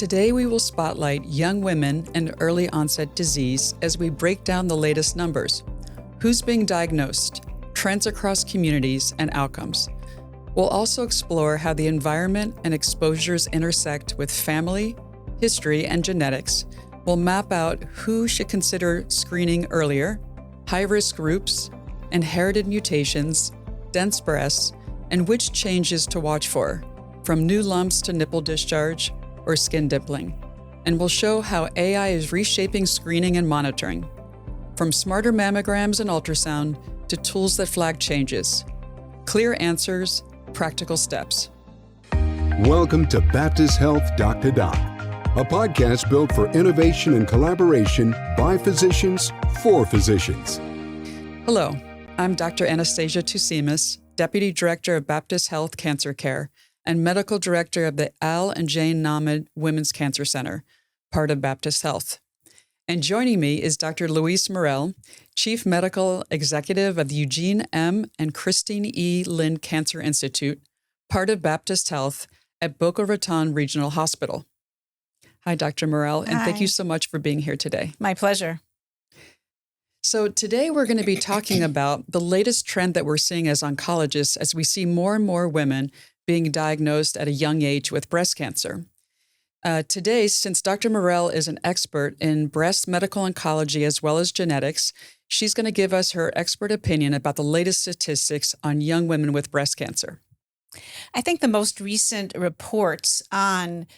Today we will spotlight young women and early-onset disease as we break down the latest numbers. Who's being diagnosed, trends across communities, and outcomes. We'll also explore how the environment and exposures intersect with family, history, and genetics. We'll map out who should consider screening earlier, high-risk groups, inherited mutations, dense breasts, and which changes to watch for, from new lumps to nipple discharge or skin dimpling. And we'll show how AI is reshaping screening and monitoring, from smarter mammograms and ultrasound to tools that flag changes. Clear answers, practical steps. Welcome to Baptist Health Doc to Doc, a podcast built for innovation and collaboration by physicians for physicians. Hello, I'm Dr. Anastasia Tousimis, Deputy Director of Baptist Health Cancer Care and Medical Director of the Al and Jane Nahmad Women's Cancer Center, part of Baptist Health. And joining me is Dr. Louise Morrell, Chief Medical Executive of the Eugene M. and Christine E. Lynn Cancer Institute, part of Baptist Health at Boca Raton Regional Hospital. Hi, Dr. Morrell, and thank you so much for being here today. My pleasure. So today we're going to be talking about the latest trend that we're seeing as oncologists as we see more and more women being diagnosed at a young age with breast cancer. Today, since Dr. Morrell is an expert in breast medical oncology as well as genetics, she's going to give us her expert opinion about the latest statistics on young women with breast cancer. I think the most recent reports on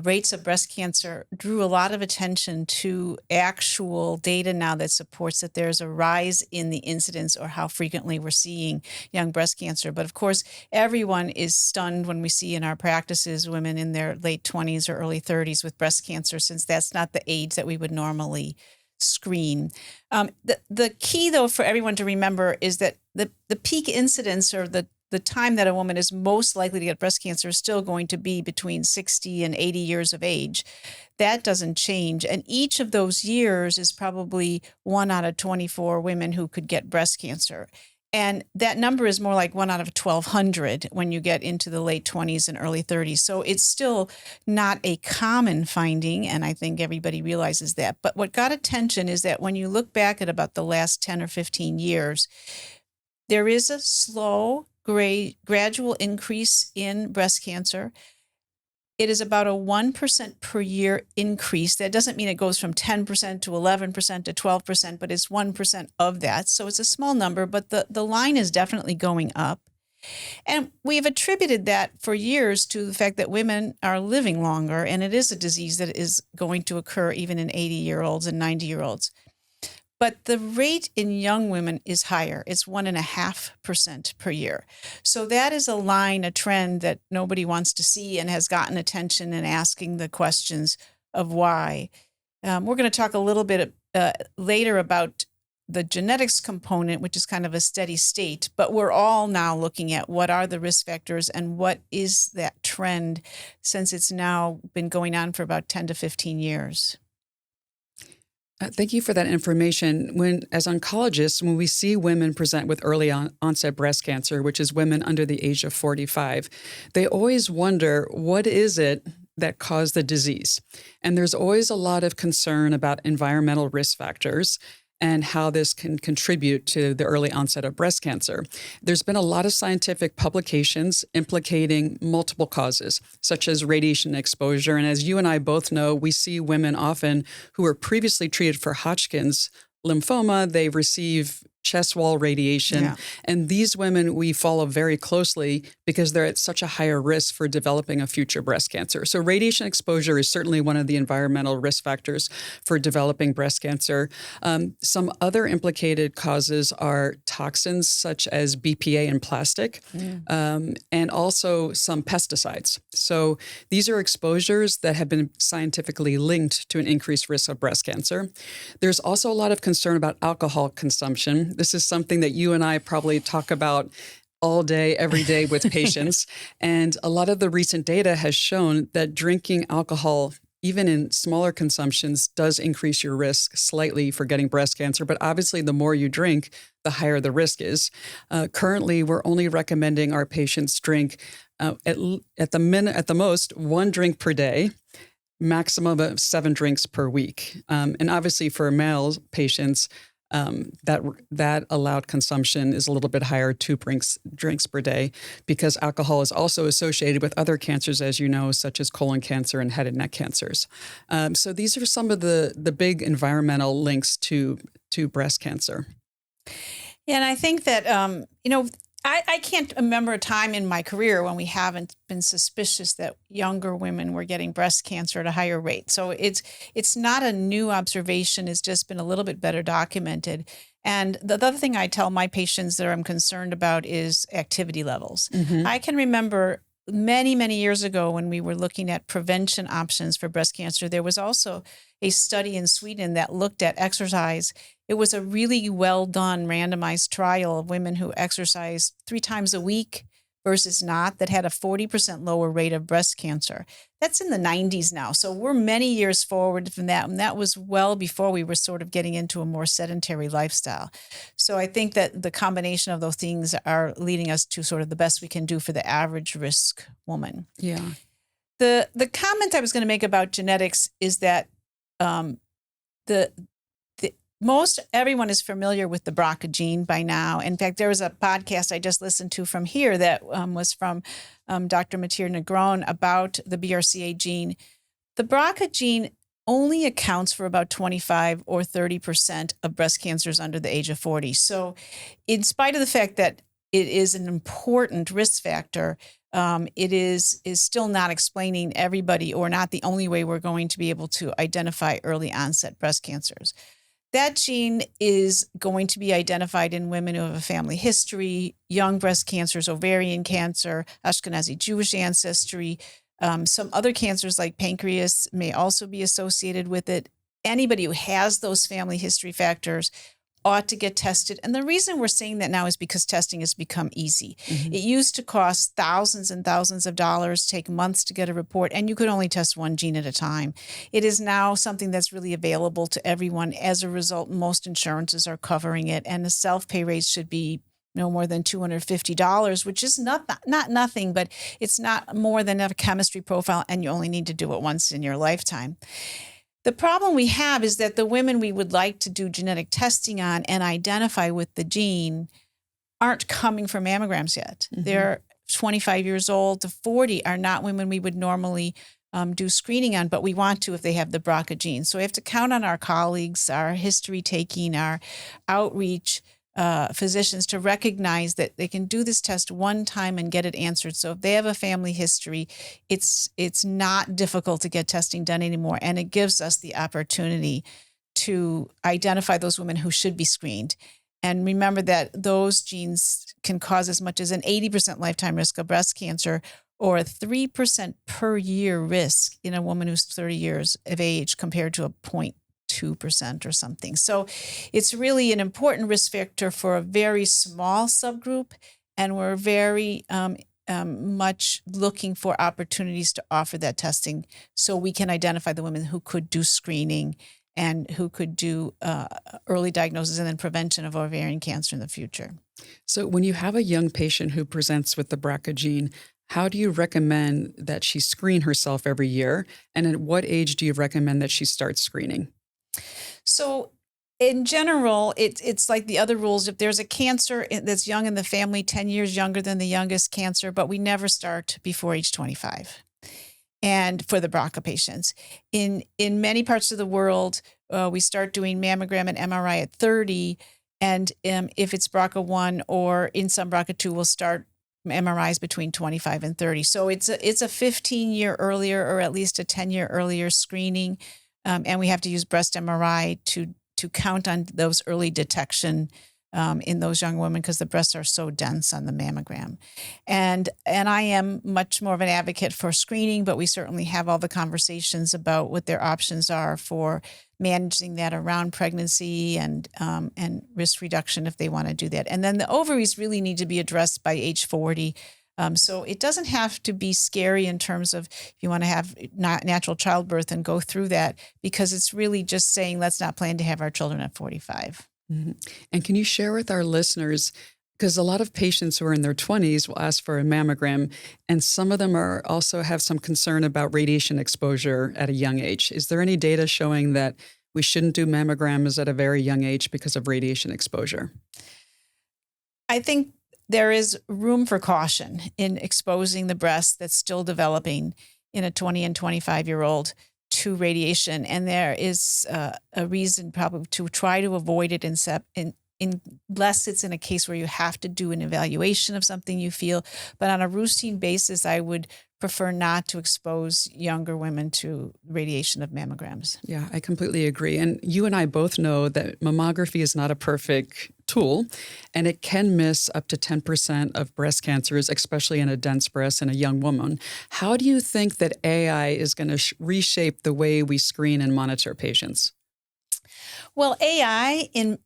rates of breast cancer drew a lot of attention to actual data now that supports that there's a rise in the incidence or how frequently we're seeing young breast cancer. But of course, everyone is stunned when we see in our practices women in their late 20s or early 30s with breast cancer, since that's not the age that we would normally screen. The key, though, for everyone to remember is that the peak incidence or the time that a woman is most likely to get breast cancer is still going to be between 60 and 80 years of age. That doesn't change. And each of those years is probably 1 out of 24 women who could get breast cancer. And that number is more like 1 out of 1,200 when you get into the late 20s and early 30s. So it's still not a common finding, and I think everybody realizes that. But what got attention is that when you look back at about the last 10 or 15 years, there is a slow, gradual increase in breast cancer. It is about a 1% per year increase. That doesn't mean it goes from 10% to 11% to 12%, but it's 1% of that. So it's a small number, but the line is definitely going up. And we've attributed that for years to the fact that women are living longer, and it is a disease that is going to occur even in 80-year-olds and 90-year-olds. But the rate in young women is higher. It's 1.5% per year. So that is a line, a trend that nobody wants to see and has gotten attention and asking the questions of why. We're going to talk a little bit later about the genetics component, which is kind of a steady state. But we're all now looking at what are the risk factors and what is that trend, since it's now been going on for about 10 to 15 years. Thank you for that information. As oncologists, when we see women present with early-onset breast cancer, which is women under the age of 45, they always wonder, what is it that caused the disease? And there's always a lot of concern about environmental risk factors and how this can contribute to the early onset of breast cancer. There's been a lot of scientific publications implicating multiple causes, such as radiation exposure. And as you and I both know, we see women often who were previously treated for Hodgkin's lymphoma, they receive chest wall radiation. Yeah. And these women we follow very closely because they're at such a higher risk for developing a future breast cancer. So radiation exposure is certainly one of the environmental risk factors for developing breast cancer. Some other implicated causes are toxins such as BPA in plastic, and also some pesticides. So these are exposures that have been scientifically linked to an increased risk of breast cancer. There's also a lot of concern about alcohol consumption. This is something that you and I probably talk about all day, every day with patients. And a lot of the recent data has shown that drinking alcohol, even in smaller consumptions, does increase your risk slightly for getting breast cancer. But obviously, the more you drink, the higher the risk is. Currently, we're only recommending our patients drink at the most 1 drink per day. maximum of 7 drinks per week. And obviously for male patients, that allowed consumption is a little bit higher, 2 drinks per day, because alcohol is also associated with other cancers, as you know, such as colon cancer and head and neck cancers. So these are some of the big environmental links to breast cancer. Yeah, and I think that, I can't remember a time in my career when we haven't been suspicious that younger women were getting breast cancer at a higher rate. So it's not a new observation. It's just been a little bit better documented. And the other thing I tell my patients that I'm concerned about is activity levels. Mm-hmm. I can remember many, many years ago when we were looking at prevention options for breast cancer, there was also a study in Sweden that looked at exercise. It was a really well done randomized trial of women who exercised 3 times a week versus not, that had a 40% lower rate of breast cancer. That's in the 90s now. So we're many years forward from that. And that was well before we were sort of getting into a more sedentary lifestyle. So I think that the combination of those things are leading us to sort of the best we can do for the average risk woman. Yeah. The comment I was going to make about genetics is that most everyone is familiar with the BRCA gene by now. In fact, there was a podcast I just listened to from here that was from Dr. Matir Negron about the BRCA gene. The BRCA gene only accounts for about 25 or 30% of breast cancers under the age of 40. So in spite of the fact that it is an important risk factor, it is still not explaining everybody, or not the only way we're going to be able to identify early onset breast cancers. That gene is going to be identified in women who have a family history, young breast cancers, ovarian cancer, Ashkenazi Jewish ancestry. Some other cancers like pancreas may also be associated with it. Anybody who has those family history factors ought to get tested. And the reason we're saying that now is because testing has become easy. Mm-hmm. It used to cost thousands and thousands of dollars, take months to get a report, and you could only test one gene at a time. It is now something that's really available to everyone. As a result, most insurances are covering it, and the self-pay rates should be no more than $250, which is not nothing, but it's not more than a chemistry profile, and you only need to do it once in your lifetime. The problem we have is that the women we would like to do genetic testing on and identify with the gene aren't coming for mammograms yet. Mm-hmm. They're 25 years old to 40 are not women we would normally do screening on, but we want to if they have the BRCA gene. So we have to count on our colleagues, our history taking, our outreach physicians to recognize that they can do this test one time and get it answered. So if they have a family history, it's not difficult to get testing done anymore. And it gives us the opportunity to identify those women who should be screened. And remember that those genes can cause as much as an 80% lifetime risk of breast cancer, or a 3% per year risk in a woman who's 30 years of age compared to a 0.2% or something. So it's really an important risk factor for a very small subgroup, and we're very much looking for opportunities to offer that testing so we can identify the women who could do screening and who could do early diagnosis and then prevention of ovarian cancer in the future. So when you have a young patient who presents with the BRCA gene, how do you recommend that she screen herself every year? And at what age do you recommend that she starts screening? So in general, it's like the other rules. If there's a cancer that's young in the family, 10 years younger than the youngest cancer, but we never start before age 25. And for the BRCA patients. In many parts of the world, we start doing mammogram and MRI at 30. And if it's BRCA1 or in some BRCA2, we'll start MRIs between 25 and 30. So it's a 15-year earlier, or at least a 10-year earlier screening. And we have to use breast MRI to count on those early detection in those young women, because the breasts are so dense on the mammogram. And I am much more of an advocate for screening, but we certainly have all the conversations about what their options are for managing that around pregnancy and risk reduction if they want to do that. And then the ovaries really need to be addressed by age 40. So it doesn't have to be scary in terms of if you want to have natural childbirth and go through that, because it's really just saying, let's not plan to have our children at 45. Mm-hmm. And can you share with our listeners Because a lot of patients who are in their 20s will ask for a mammogram, and some of them are also have some concern about radiation exposure at a young age. Is there any data showing that we shouldn't do mammograms at a very young age because of radiation exposure? I think there is room for caution in exposing the breast that's still developing in a 20 and 25-year-old to radiation. And there is a reason probably to try to avoid it unless it's in a case where you have to do an evaluation of something you feel. But on a routine basis, I would prefer not to expose younger women to radiation of mammograms. Yeah, I completely agree. And you and I both know that mammography is not a perfect tool, and it can miss up to 10% of breast cancers, especially in a dense breast in a young woman. How do you think that AI is going to reshape the way we screen and monitor patients? Well, AI in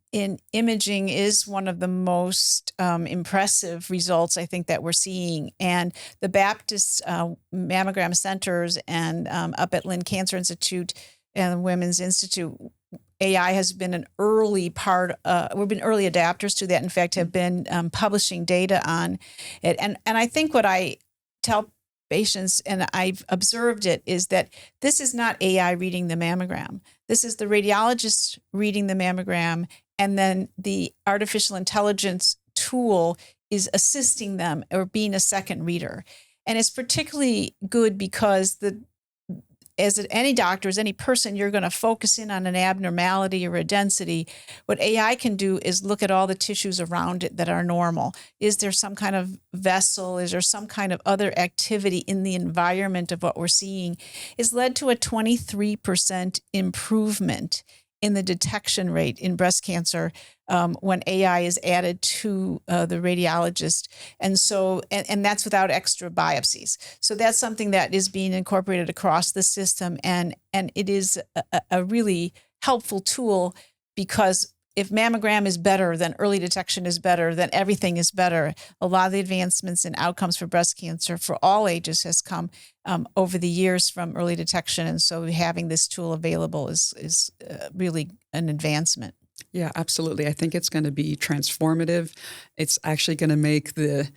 imaging is one of the most impressive results I think that we're seeing. And the Baptist mammogram centers and up at Lynn Cancer Institute and the Women's Institute, AI has been an early part. We've been early adapters to that. In fact, have been publishing data on it. And I think what I tell patients, and I've observed it, is that this is not AI reading the mammogram. This is the radiologist reading the mammogram, and then the artificial intelligence tool is assisting them or being a second reader. And it's particularly good because as any doctor, as any person, you're going to focus in on an abnormality or a density. What AI can do is look at all the tissues around it that are normal. Is there some kind of vessel? Is there some kind of other activity in the environment of what we're seeing? It's led to a 23% improvement in the detection rate in breast cancer when AI is added to the radiologist. And so, and that's without extra biopsies. So that's something that is being incorporated across the system. And it is a really helpful tool, because if mammogram is better, then early detection is better, then everything is better. A lot of the advancements in outcomes for breast cancer for all ages has come over the years from early detection. And so having this tool available is really an advancement. Yeah, absolutely. I think it's going to be transformative. It's actually going to make the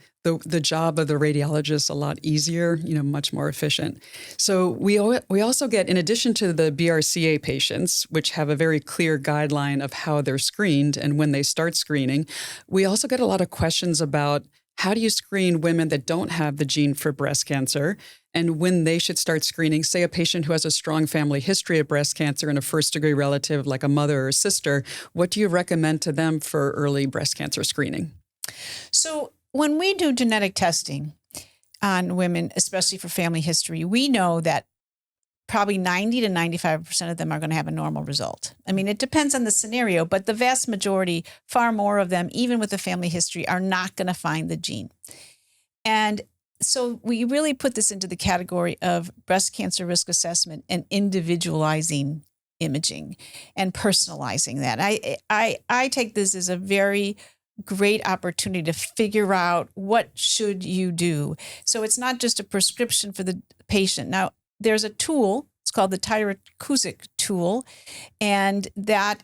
job of the radiologist a lot easier, much more efficient. So we also get, in addition to the BRCA patients, which have a very clear guideline of how they're screened and when they start screening, we also get a lot of questions about how do you screen women that don't have the gene for breast cancer, and when they should start screening, say, a patient who has a strong family history of breast cancer and a first-degree relative like a mother or sister. What do you recommend to them for early breast cancer screening? So when we do genetic testing on women, especially for family history, we know that probably 90 to 95% of them are going to have a normal result. I mean, it depends on the scenario, but the vast majority, far more of them, even with a family history, are not going to find the gene. And so we really put this into the category of breast cancer risk assessment and individualizing imaging and personalizing that. I take this as a very great opportunity to figure out what should you do. So it's not just a prescription for the patient. Now, there's a tool, it's called the Tyrer-Cuzick tool, and that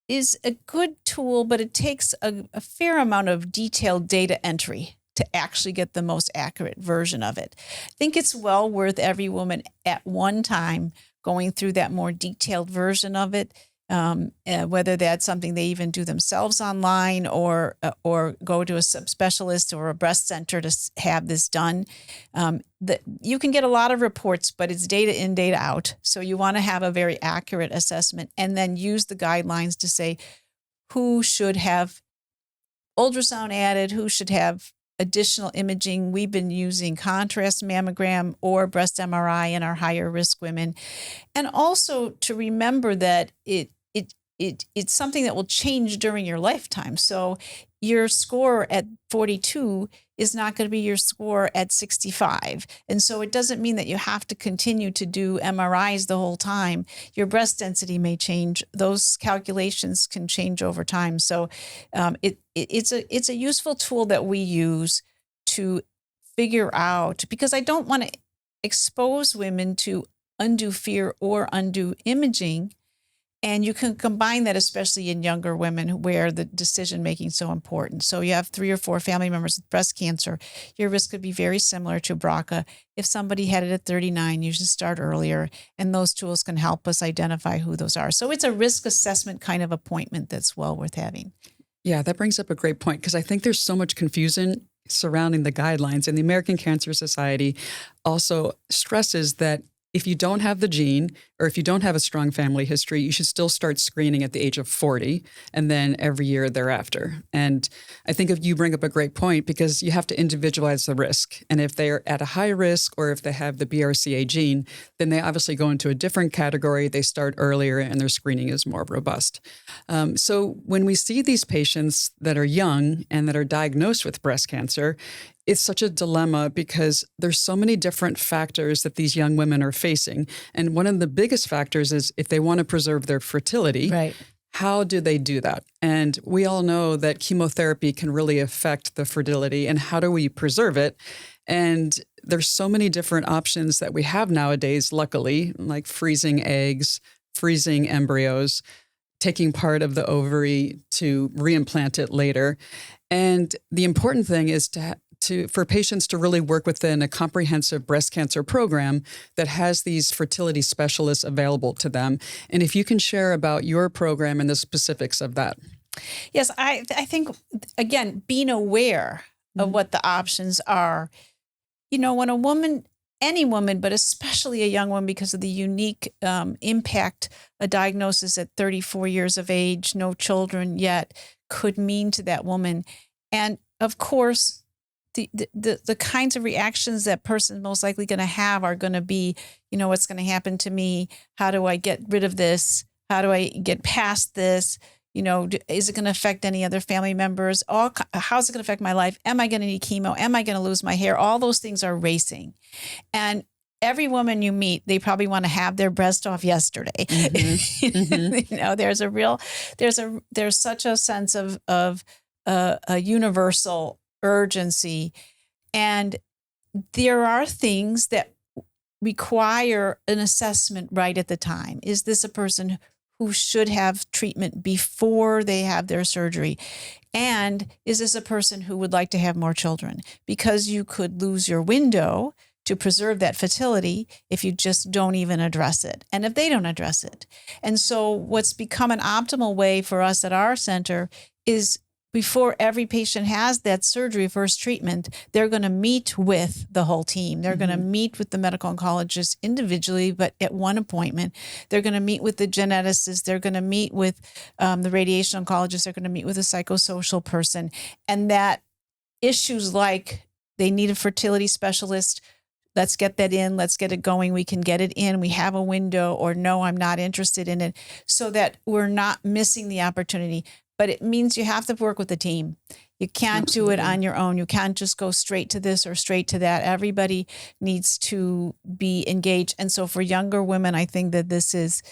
is a good tool, but it takes a fair amount of detailed data entry to actually get the most accurate version of it. I think it's well worth every woman at one time going through that more detailed version of it, whether that's something they even do themselves online or go to a subspecialist or a breast center to have this done. You can get a lot of reports, but it's data in, data out. So you want to have a very accurate assessment and then use the guidelines to say who should have ultrasound added, who should have additional imaging. We've been using contrast mammogram or breast MRI in our higher risk women. And also to remember that it's something that will change during your lifetime. So your score at 42 is not going to be your score at 65. And so it doesn't mean that you have to continue to do MRIs the whole time. Your breast density may change. Those calculations can change over time. So it's a useful tool that we use to figure out, because I don't want to expose women to undue fear or undue imaging And you can combine that, especially in younger women where the decision-making is so important. So you have 3 or 4 family members with breast cancer. Your risk could be very similar to BRCA. If somebody had it at 39, you should start earlier. And those tools can help us identify who those are. So it's a risk assessment kind of appointment that's well worth having. Yeah, that brings up a great point because I think there's so much confusion surrounding the guidelines. And the American Cancer Society also stresses that if you don't have the gene or if you don't have a strong family history, you should still start screening at the age of 40 and then every year thereafter. And I think if you bring up a great point because you have to individualize the risk. And if they're at a high risk or if they have the BRCA gene, then they obviously go into a different category. They start earlier and their screening is more robust. So when we see these patients that are young and that are diagnosed with breast cancer, it's such a dilemma because there's so many different factors that these young women are facing. And one of the biggest factors is if they want to preserve their fertility, Right. how do they do that? And we all know that chemotherapy can really affect the fertility and how do we preserve it? And there's so many different options that we have nowadays, luckily, like freezing eggs, freezing embryos, taking part of the ovary to reimplant it later. And the important thing is for patients to really work within a comprehensive breast cancer program that has these fertility specialists available to them. And if you can share about your program and the specifics of that. Yes, I think, again, being aware of what the options are. You know, when a woman, any woman, but especially a young woman because of the unique impact a diagnosis at 34 years of age, no children yet, could mean to that woman. And of course, the kinds of reactions that person is most likely going to have are going to be, you know, what's going to happen to me? How do I get rid of this? How do I get past this? You know, is it going to affect any other family members? How's it going to affect my life? Am I going to need chemo? Am I going to lose my hair? All those things are racing. And every woman you meet, they probably want to have their breast off yesterday. You know, there's such a sense of a universal urgency. And there are things that require an assessment right at the time. Is this a person who should have treatment before they have their surgery? And is this a person who would like to have more children? Because you could lose your window to preserve that fertility if you just don't even address it, and if they don't address it. And so what's become an optimal way for us at our center is before every patient has that surgery, first treatment, they're going to meet with the whole team. They're going to meet with the medical oncologist individually, but at one appointment. They're going to meet with the geneticist. They're going to meet with the radiation oncologist. They're going to meet with a psychosocial person. And that issues like they need a fertility specialist, let's get that in, let's get it going, we can get it in, we have a window, or no, I'm not interested in it, so that we're not missing the opportunity. But it means you have to work with the team. You can't do it on your own. You can't just go straight to this or straight to that. Everybody needs to be engaged. And so for younger women, I think that this is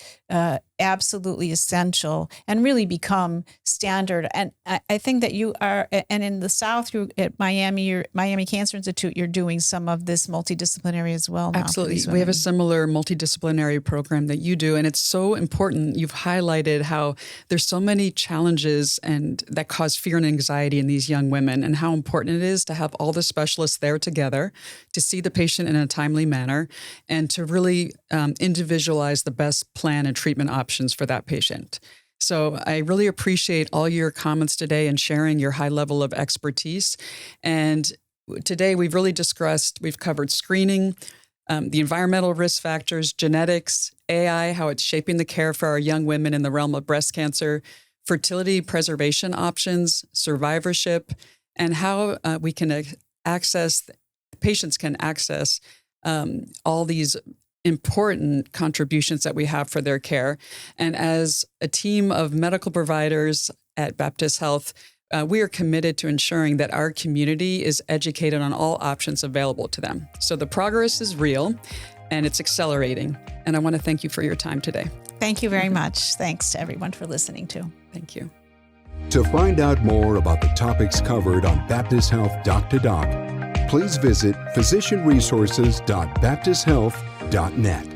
absolutely essential and really become standard. And I think that you are, and in the South, you're at Miami Cancer Institute, you're doing some of this multidisciplinary as well. Absolutely. We have a similar multidisciplinary program that you do. And it's so important. You've highlighted how there's so many challenges and that cause fear and anxiety in these young women, and how important it is to have all the specialists there together to see the patient in a timely manner and to really individualize the best plan and treatment options for that patient. So I really appreciate all your comments today and sharing your high level of expertise. And today we've covered screening, the environmental risk factors, genetics, AI, how it's shaping the care for our young women in the realm of breast cancer, fertility preservation options, survivorship, and how we can patients can access all these important contributions that we have for their care. And as a team of medical providers at Baptist Health, we are committed to ensuring that our community is educated on all options available to them. So the progress is real and it's accelerating. And I want to thank you for your time today. Thank you very much. Thanks to everyone for listening too. Thank you. To find out more about the topics covered on Baptist Health Doc to Doc, please visit physicianresources.baptisthealth.net.